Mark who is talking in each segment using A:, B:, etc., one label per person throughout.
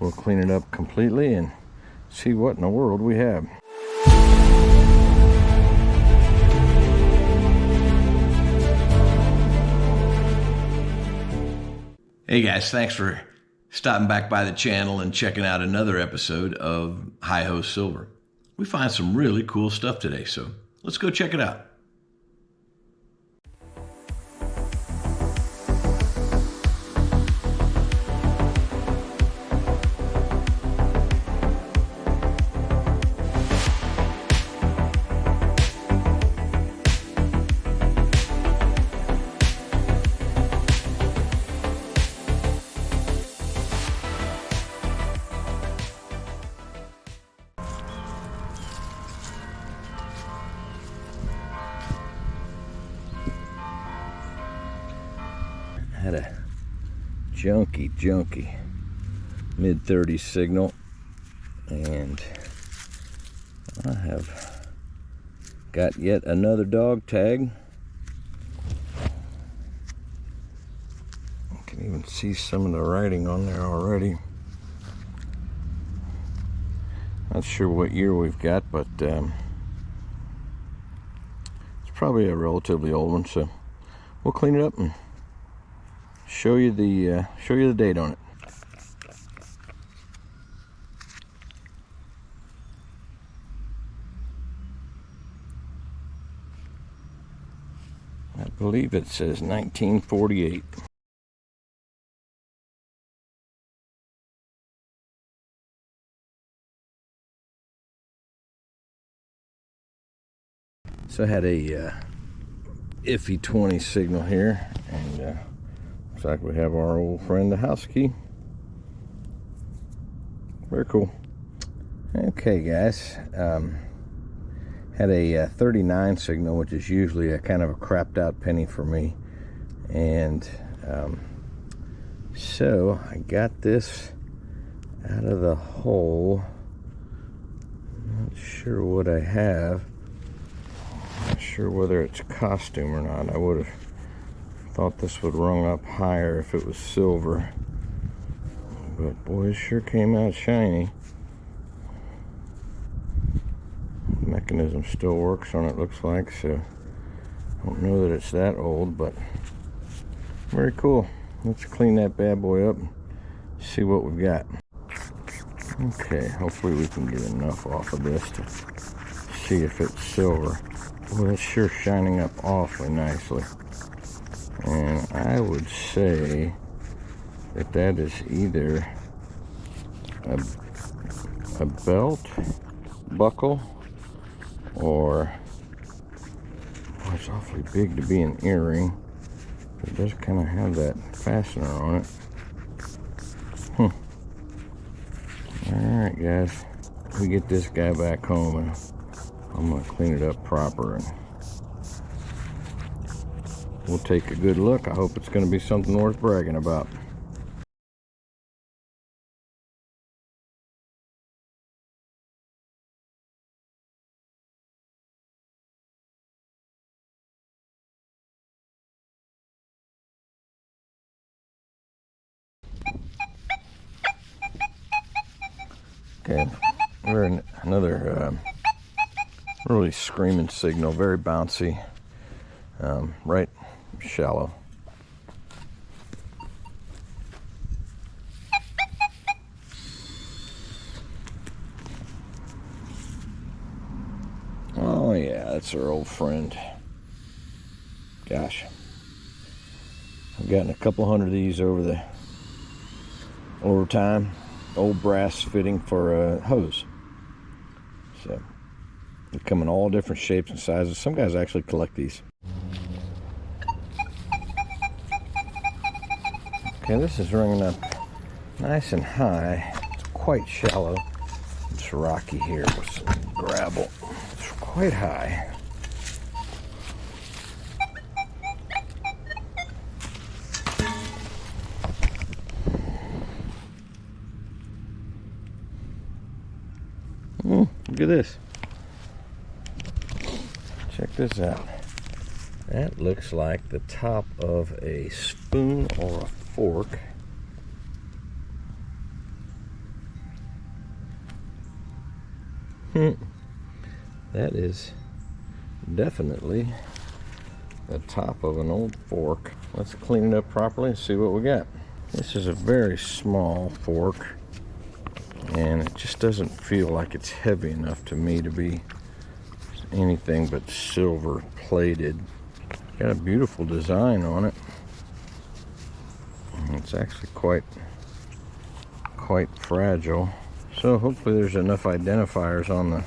A: we'll clean it up completely and see what in the world we have. Hey guys, thanks for stopping back by the channel and checking out another episode of Hi-Ho Silver. We find some really cool stuff today, so let's go check it out. Had a junky mid-30s signal, and I have got yet another dog tag. You can even see some of the writing on there already. Not sure what year we've got, but it's probably a relatively old one, so we'll clean it up and show you the date on it. I believe it says 1948. So I had a iffy 20 signal here, and looks like we have our old friend the house key. Very cool. Okay guys, had a 39 signal, which is usually a kind of a crapped out penny for me, and so I got this out of the hole. Not sure what I have. Not sure whether it's costume or not. I would have thought this would rung up higher if it was silver, but boy, it sure came out shiny. The mechanism still works on it, looks like, so I don't know that it's that old, but very cool. Let's clean that bad boy up and see what we've got. Okay, hopefully we can get enough off of this to see if it's silver. Well, it's sure shining up awfully nicely. And I would say that that is either a belt buckle, or well, it's awfully big to be an earring. It does kind of have that fastener on it. Alright guys, we get this guy back home and I'm going to clean it up proper, and we'll take a good look. I hope it's going to be something worth bragging about. Okay, we're in another really screaming signal, very bouncy, right shallow. Oh yeah, that's our old friend. Gosh, I've gotten a couple hundred of these over time. Old brass fitting for a hose. So they come in all different shapes and sizes. Some guys actually collect these. Okay, this is ringing up nice and high. It's quite shallow. It's rocky here with some gravel. It's quite high. Look at this. Check this out. That looks like the top of a spoon or a fork. That is definitely the top of an old fork. Let's clean it up properly and see what we got. This is a very small fork, and it just doesn't feel like it's heavy enough to me to be anything but silver plated. Got a beautiful design on it. It's actually quite fragile. So hopefully there's enough identifiers on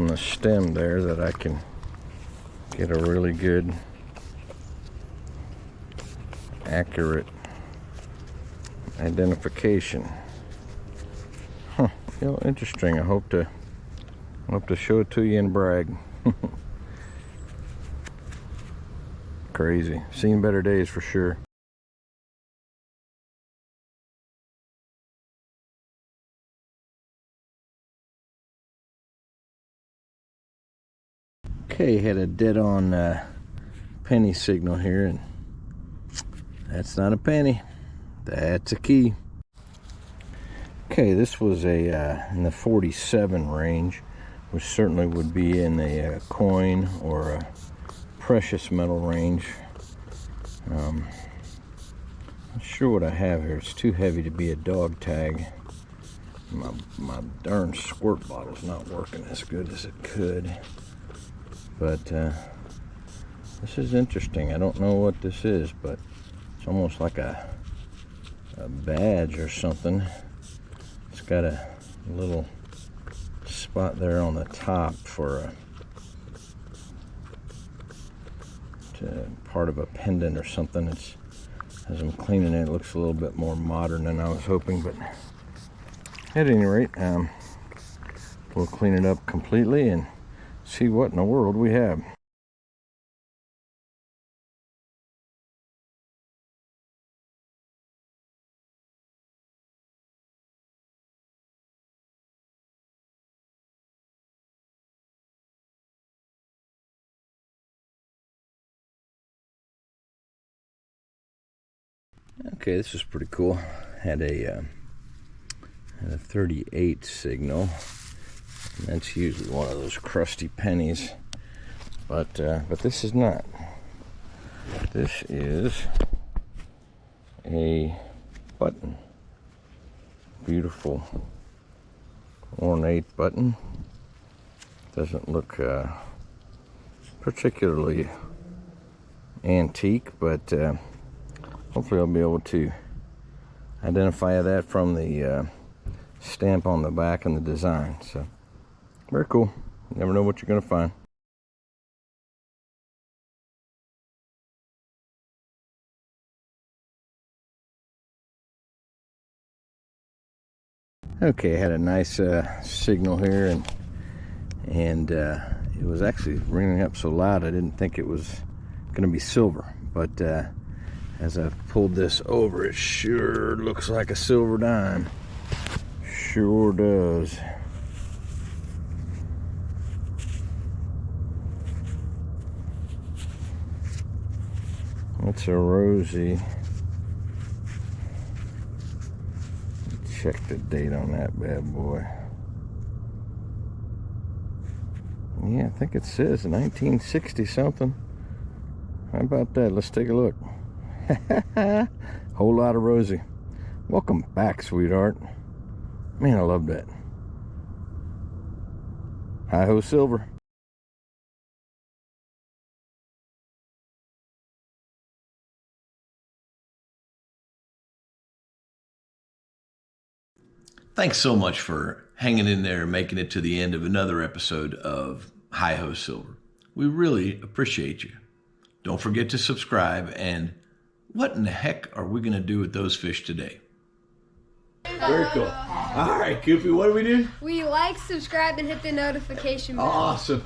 A: the stem there that I can get a really good, accurate identification. Huh, feel interesting. I hope to show it to you and brag. Crazy. Seen better days for sure. Okay, had a dead-on penny signal here, and that's not a penny. That's a key. Okay, this was in the 47 range, which certainly would be in a coin or a precious metal range. Not sure what I have here. It's too heavy to be a dog tag. My darn squirt bottle's not working as good as it could. But this is interesting. I don't know what this is, but it's almost like a badge or something. It's got a little spot there on the top for part of a pendant or something. It's, as I'm cleaning it, it looks a little bit more modern than I was hoping, but at any rate, we'll clean it up completely and see what in the world we have. Okay, this is pretty cool. Had a 38 signal. And that's usually one of those crusty pennies, but this is not. This is a button. Beautiful, ornate button. Doesn't look particularly antique, but hopefully I'll be able to identify that from the stamp on the back and the design. So very cool. You never know what you're going to find. Okay, I had a nice signal here, and it was actually ringing up so loud I didn't think it was going to be silver, but as I pulled this over, it sure looks like a silver dime. Sure does. That's a Rosie. Check the date on that bad boy. Yeah, I think it says 1960 something. How about that? Let's take a look. Whole lot of Rosie. Welcome back, sweetheart. Man, I love that. Hi-ho silver.
B: Thanks so much for hanging in there and making it to the end of another episode of Hi-Ho Silver. We really appreciate you. Don't forget to subscribe, and what in the heck are we going to do with those fish today? Very cool. All right, Koopy, what do we do?
C: We like, subscribe, and hit the notification bell.
B: Awesome.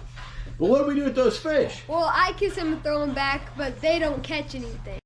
B: Well, what do we do with those fish?
C: Well, I kiss them and throw them back, but they don't catch anything.